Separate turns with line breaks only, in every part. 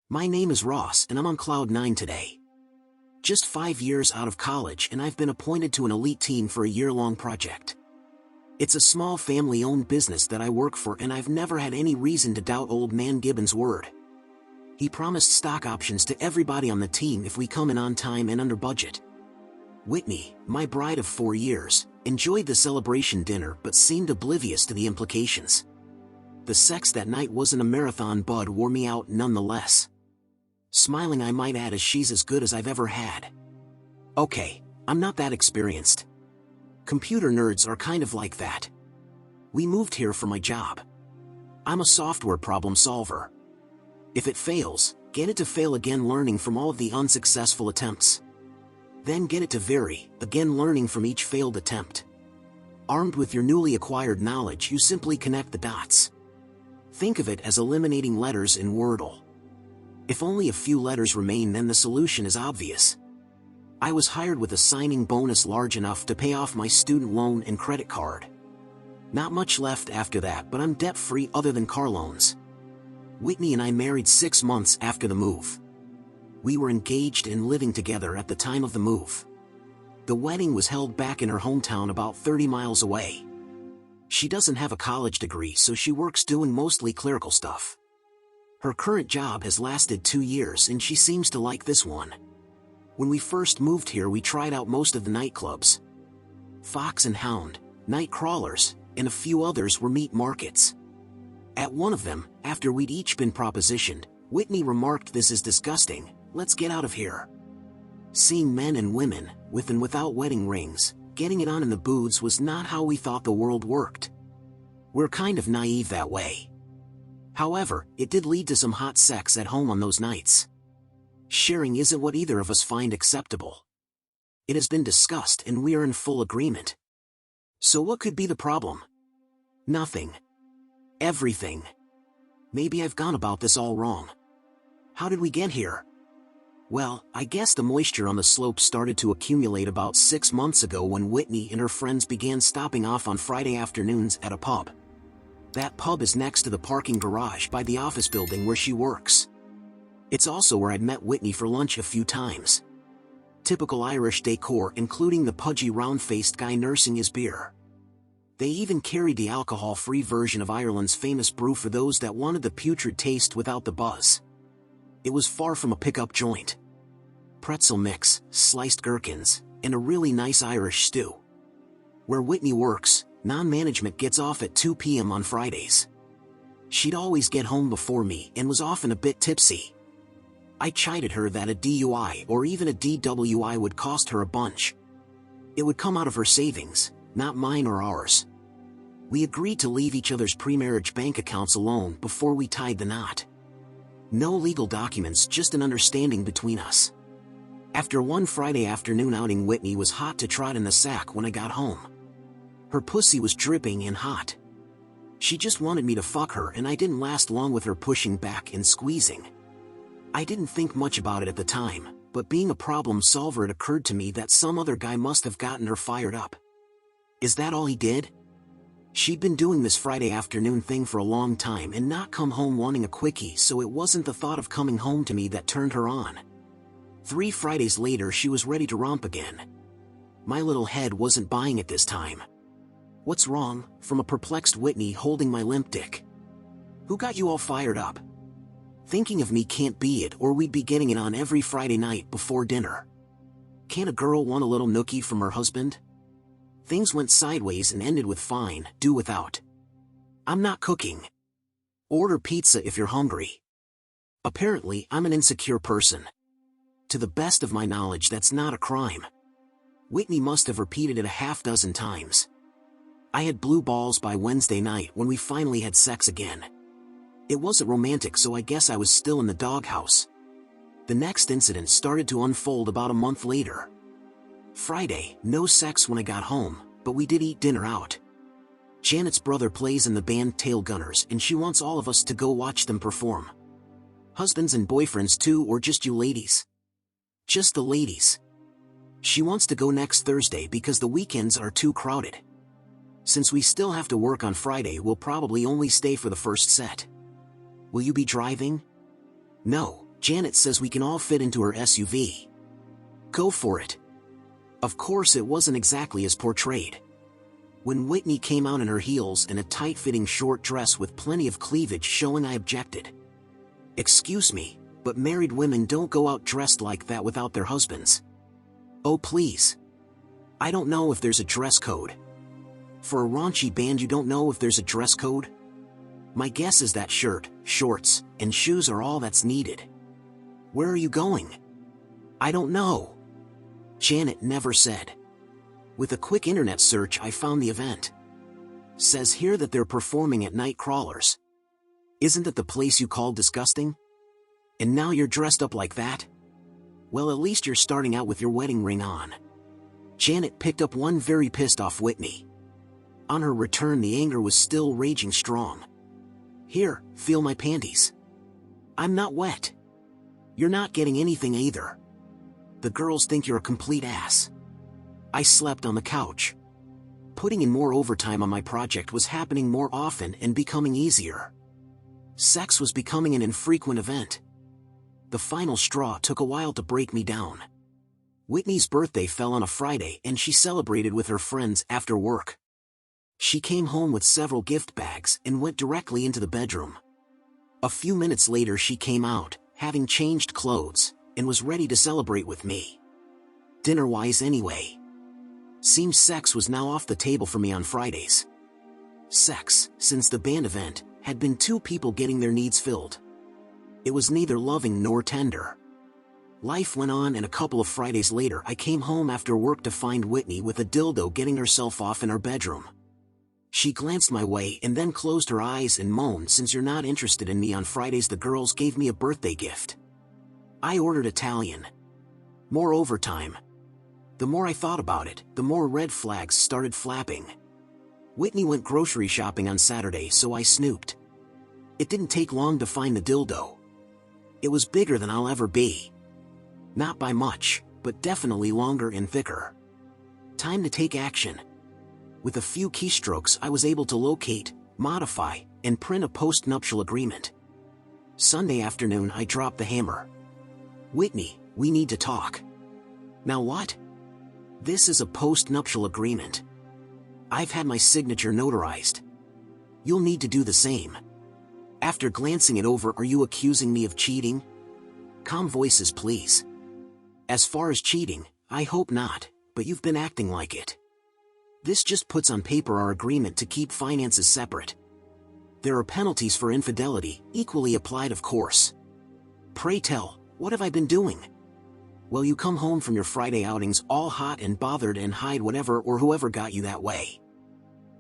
My name is Ross and I'm on cloud 9 today. Just 5 years out of college and I've been appointed to an elite team for a year-long project. It's a small family-owned business that I work for and I've never had any reason to doubt old man Gibbons' word. He promised stock options to everybody on the team if we come in on time and under budget. Whitney, my bride of 4 years, enjoyed the celebration dinner but seemed oblivious to the implications. The sex that night wasn't a marathon, but wore me out nonetheless. Smiling, I might add, as she's as good as I've ever had. Okay, I'm not that experienced. Computer nerds are kind of like that. We moved here for my job. I'm a software problem solver. If it fails, get it to fail again, learning from all of the unsuccessful attempts. Then get it to vary, again learning from each failed attempt. Armed with your newly acquired knowledge, you simply connect the dots. Think of it as eliminating letters in Wordle. If only a few letters remain, then the solution is obvious. I was hired with a signing bonus large enough to pay off my student loan and credit card. Not much left after that, but I'm debt-free other than car loans. Whitney and I married 6 months after the move. We were engaged and living together at the time of the move. The wedding was held back in her hometown about 30 miles away. She doesn't have a college degree, so she works doing mostly clerical stuff. Her current job has lasted 2 years and she seems to like this one. When we first moved here, we tried out most of the nightclubs. Fox and Hound, Night Crawlers, and a few others were meat markets. At one of them, after we'd each been propositioned, Whitney remarked, "This is disgusting, let's get out of here." Seeing men and women, with and without wedding rings, getting it on in the booths was not how we thought the world worked. We're kind of naive that way. However, it did lead to some hot sex at home on those nights. Sharing isn't what either of us find acceptable. It has been discussed and we are in full agreement. So what could be the problem? Nothing. Everything. Maybe I've gone about this all wrong. How did we get here? Well, I guess the moisture on the slope started to accumulate about 6 months ago when Whitney and her friends began stopping off on Friday afternoons at a pub. That pub is next to the parking garage by the office building where she works. It's also where I'd met Whitney for lunch a few times. Typical Irish decor, including the pudgy round-faced guy nursing his beer. They even carried the alcohol-free version of Ireland's famous brew for those that wanted the putrid taste without the buzz. It was far from a pickup joint. Pretzel mix, sliced gherkins, and a really nice Irish stew. Where Whitney works, non-management gets off at 2 p.m. on Fridays. She'd always get home before me and was often a bit tipsy. I chided her that a DUI or even a DWI would cost her a bunch. It would come out of her savings, not mine or ours. We agreed to leave each other's pre-marriage bank accounts alone before we tied the knot. No legal documents, just an understanding between us. After one Friday afternoon outing, Whitney was hot to trot in the sack when I got home. Her pussy was dripping and hot. She just wanted me to fuck her, and I didn't last long with her pushing back and squeezing. I didn't think much about it at the time, but being a problem solver, it occurred to me that some other guy must have gotten her fired up. Is that all he did? She'd been doing this Friday afternoon thing for a long time and not come home wanting a quickie, so it wasn't the thought of coming home to me that turned her on. 3 Fridays later, she was ready to romp again. My little head wasn't buying it this time. "What's wrong?" from a perplexed Whitney holding my limp dick. "Who got you all fired up?" Thinking of me can't be it, or we'd be getting it on every Friday night before dinner. Can't a girl want a little nookie from her husband? Things went sideways and ended with fine, do without. "I'm not cooking. Order pizza if you're hungry." Apparently, I'm an insecure person. To the best of my knowledge, that's not a crime. Whitney must have repeated it a half-dozen times. I had blue balls by Wednesday night when we finally had sex again. It wasn't romantic, so I guess I was still in the doghouse. The next incident started to unfold about a month later. Friday, no sex when I got home, but we did eat dinner out. Janet's brother plays in the band Tail Gunners, and she wants all of us to go watch them perform. Husbands and boyfriends too, or just you ladies? Just the ladies. She wants to go next Thursday because the weekends are too crowded. Since we still have to work on Friday, we'll probably only stay for the first set. Will you be driving? No, Janet says we can all fit into her SUV. Go for it. Of course it wasn't exactly as portrayed. When Whitney came out in her heels and a tight-fitting short dress with plenty of cleavage showing, I objected. Excuse me, but married women don't go out dressed like that without their husbands. Oh please. I don't know if there's a dress code. For a raunchy band you don't know if there's a dress code? My guess is that shirt, shorts, and shoes are all that's needed. Where are you going? I don't know. Janet never said. With a quick internet search I found the event. Says here that they're performing at Night Crawlers. Isn't that the place you called disgusting? And now you're dressed up like that? Well, at least you're starting out with your wedding ring on. Janet picked up one very pissed off Whitney. On her return the anger was still raging strong. Here, feel my panties. I'm not wet. You're not getting anything either. The girls think you're a complete ass. I slept on the couch. Putting in more overtime on my project was happening more often and becoming easier. Sex was becoming an infrequent event. The final straw took a while to break me down. Whitney's birthday fell on a Friday and she celebrated with her friends after work. She came home with several gift bags and went directly into the bedroom. A few minutes later she came out, having changed clothes, and was ready to celebrate with me. Dinner-wise anyway. Seems sex was now off the table for me on Fridays. Sex, since the band event, had been two people getting their needs filled. It was neither loving nor tender. Life went on and a couple of Fridays later I came home after work to find Whitney with a dildo getting herself off in her bedroom. She glanced my way and then closed her eyes and moaned, "Since you're not interested in me on Fridays, the girls gave me a birthday gift." I ordered Italian. More overtime. The more I thought about it, the more red flags started flapping. Whitney went grocery shopping on Saturday, so I snooped. It didn't take long to find the dildo. It was bigger than I'll ever be. Not by much, but definitely longer and thicker. Time to take action. With a few keystrokes I was able to locate, modify, and print a post-nuptial agreement. Sunday afternoon I dropped the hammer. "Whitney, we need to talk." "Now what?" "This is a post-nuptial agreement. I've had my signature notarized. You'll need to do the same." After glancing it over, "Are you accusing me of cheating?" "Calm voices please." "As far as cheating, I hope not, but you've been acting like it. This just puts on paper our agreement to keep finances separate. There are penalties for infidelity, equally applied of course. Pray tell, what have I been doing?" "Well, you come home from your Friday outings all hot and bothered and hide whatever or whoever got you that way.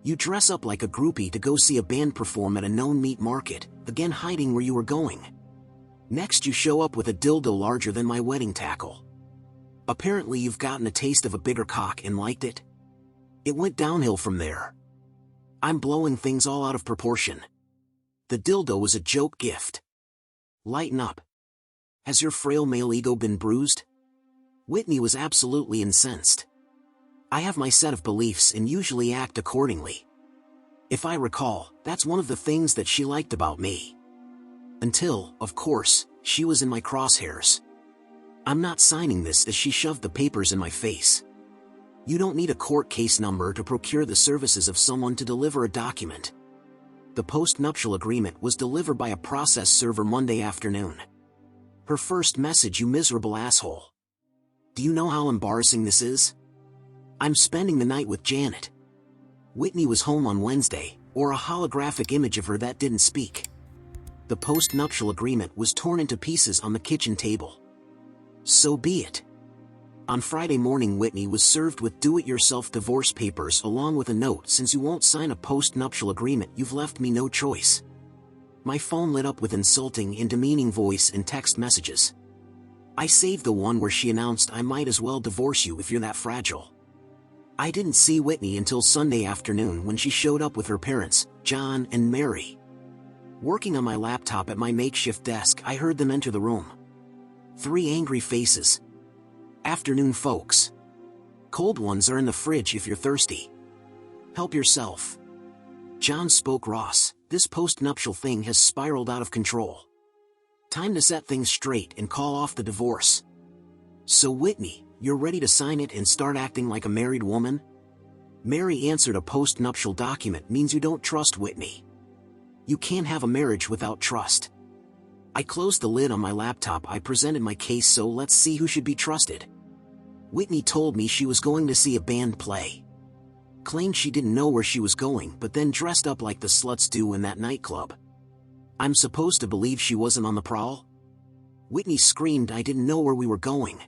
You dress up like a groupie to go see a band perform at a known meat market, again hiding where you were going. Next you show up with a dildo larger than my wedding tackle. Apparently you've gotten a taste of a bigger cock and liked it. It went downhill from there. I'm blowing things all out of proportion. The dildo was a joke gift. Lighten up. Has your frail male ego been bruised?" Whitney was absolutely incensed. I have my set of beliefs and usually act accordingly. If I recall, that's one of the things that she liked about me. Until, of course, she was in my crosshairs. "I'm not signing this," as she shoved the papers in my face. "You don't need a court case number to procure the services of someone to deliver a document." The post-nuptial agreement was delivered by a process server Monday afternoon. Her first message: "You miserable asshole. Do you know how embarrassing this is? I'm spending the night with Janet." Whitney was home on Wednesday, or a holographic image of her that didn't speak. The post-nuptial agreement was torn into pieces on the kitchen table. So be it. On Friday morning Whitney was served with do-it-yourself divorce papers along with a note: "Since you won't sign a post-nuptial agreement, you've left me no choice." My phone lit up with insulting and demeaning voice and text messages. I saved the one where she announced, "I might as well divorce you if you're that fragile." I didn't see Whitney until Sunday afternoon when she showed up with her parents, John and Mary. Working on my laptop at my makeshift desk, I heard them enter the room. 3 angry faces. "Afternoon, folks. Cold ones are in the fridge if you're thirsty. Help yourself." John spoke. "Ross, this post-nuptial thing has spiraled out of control. Time to set things straight and call off the divorce. So Whitney, you're ready to sign it and start acting like a married woman? Mary answered. A post-nuptial document means you don't trust Whitney. You can't have a marriage without trust. I closed the lid on my laptop. I presented my case. So let's see who should be trusted. Whitney told me she was going to see a band play. Claimed she didn't know where she was going, but then dressed up like the sluts do in that nightclub. I'm supposed to believe she wasn't on the prowl? Whitney screamed I didn't know where we were going.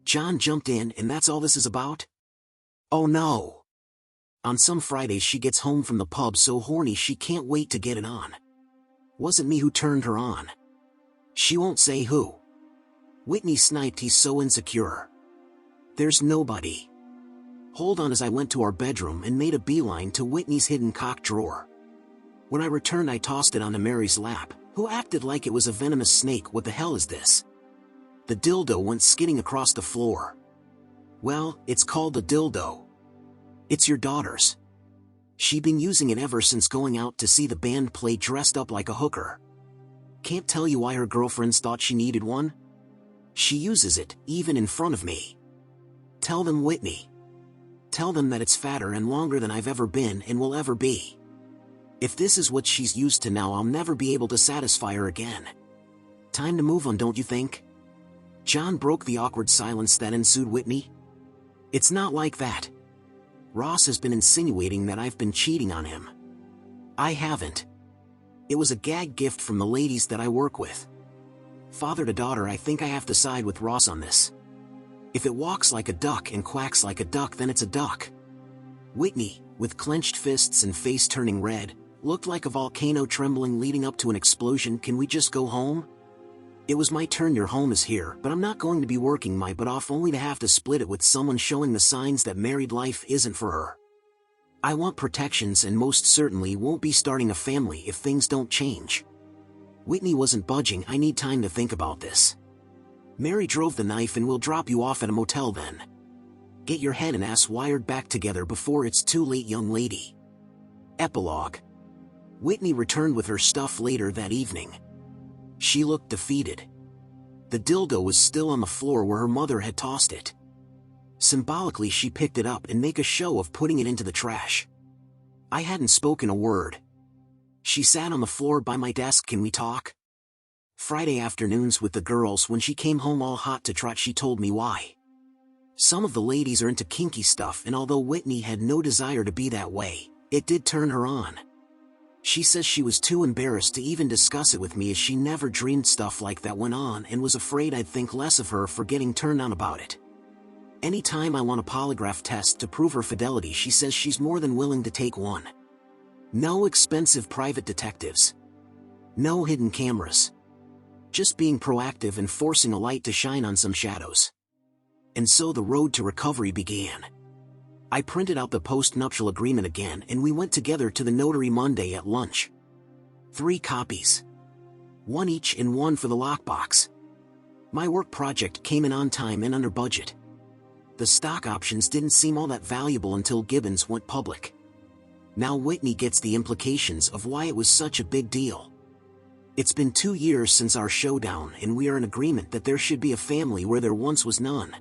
John jumped in. And that's all this is about? Oh no. On some Fridays she gets home from the pub so horny she can't wait to get it on. Wasn't me who turned her on. She won't say who. Whitney sniped. He's so insecure. There's nobody. Hold on. As I went to our bedroom and made a beeline to Whitney's hidden cock drawer. When I returned I tossed it onto Mary's lap, who acted like it was a venomous snake. What the hell is this? The dildo went skidding across the floor. Well, it's called a dildo. It's your daughter's. She'd been using it ever since going out to see the band play dressed up like a hooker. Can't tell you why her girlfriends thought she needed one. She uses it, even in front of me. Tell them, Whitney. Tell them that it's fatter and longer than I've ever been and will ever be. If this is what she's used to now, I'll never be able to satisfy her again. Time to move on, don't you think? John broke the awkward silence that ensued. Whitney? It's not like that. Ross has been insinuating that I've been cheating on him. I haven't. It was a gag gift from the ladies that I work with. Father to daughter, I think I have to side with Ross on this. If it walks like a duck and quacks like a duck, then it's a duck. Whitney, with clenched fists and face turning red, looked like a volcano trembling leading up to an explosion. Can we just go home? It was my turn. Your home is here, but I'm not going to be working my butt off only to have to split it with someone showing the signs that married life isn't for her. I want protections and most certainly won't be starting a family if things don't change. Whitney wasn't budging. I need time to think about this. Mary drove the knife and we'll drop you off at a motel then. Get your head and ass wired back together before it's too late, young lady. Epilogue. Whitney returned with her stuff later that evening. She looked defeated. The dildo was still on the floor where her mother had tossed it. Symbolically she picked it up and made a show of putting it into the trash. I hadn't spoken a word. She sat on the floor by my desk. Can we talk? Friday afternoons with the girls, when she came home all hot to trot, she told me why. Some of the ladies are into kinky stuff, and although Whitney had no desire to be that way, it did turn her on. She says she was too embarrassed to even discuss it with me as she never dreamed stuff like that went on and was afraid I'd think less of her for getting turned on about it. Anytime I want a polygraph test to prove her fidelity, she says she's more than willing to take one. No expensive private detectives. No hidden cameras. Just being proactive and forcing a light to shine on some shadows. And so the road to recovery began. I printed out the post-nuptial agreement again and we went together to the notary Monday at lunch. 3 copies. 1 each and 1 for the lockbox. My work project came in on time and under budget. The stock options didn't seem all that valuable until Gibbons went public. Now Whitney gets the implications of why it was such a big deal. It's been 2 years since our showdown and we are in agreement that there should be a family where there once was none.